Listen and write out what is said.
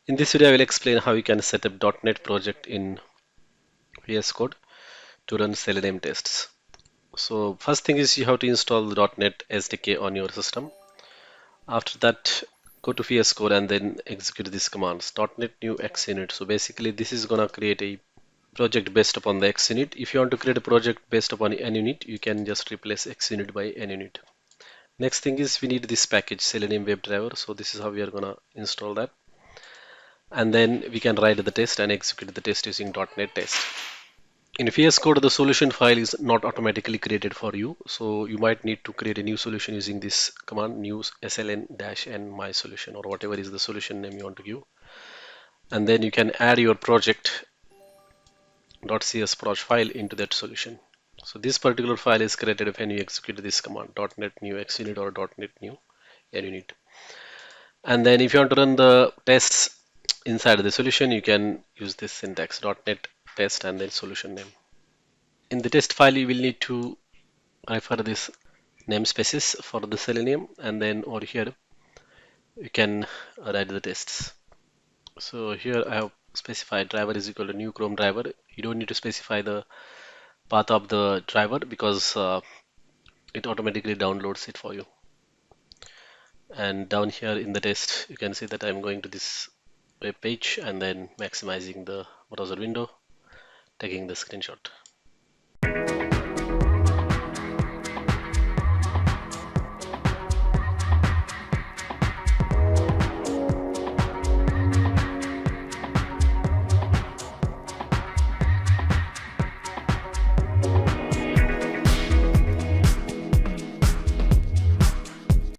In this video, I will explain how you can set up .NET project in vscode to run selenium tests. So first thing is you have to install the .NET SDK on your system. After that, go to vscode and then execute these commands. .NET new xunit. So basically, this is gonna create a project based upon the xunit. If you want to create a project based upon nunit, you can just replace xunit by nunit. Next thing is we need this package selenium WebDriver. So this is how we are gonna install that. And then we can write the test and execute the test using .NET test. In VS Code, the solution file is not automatically created for you, so you might need to create a new solution using this command new sln-n my solution or whatever is the solution name you want to give. And then you can add your project .csproj file into that solution. So this particular file is created when you execute this command .NET new xunit or .NET new nunit. And then if you want to run the tests inside the solution, you can use this syntax .NET test and then solution name. In the test file, you will need to refer this namespaces for the selenium, and then over here you can write the tests. So here I have specified driver is equal to new Chrome driver. You don't need to specify the path of the driver because it automatically downloads it for you. And down here in the test, you can see that I'm going to this web page and then maximizing the browser window, taking the screenshot.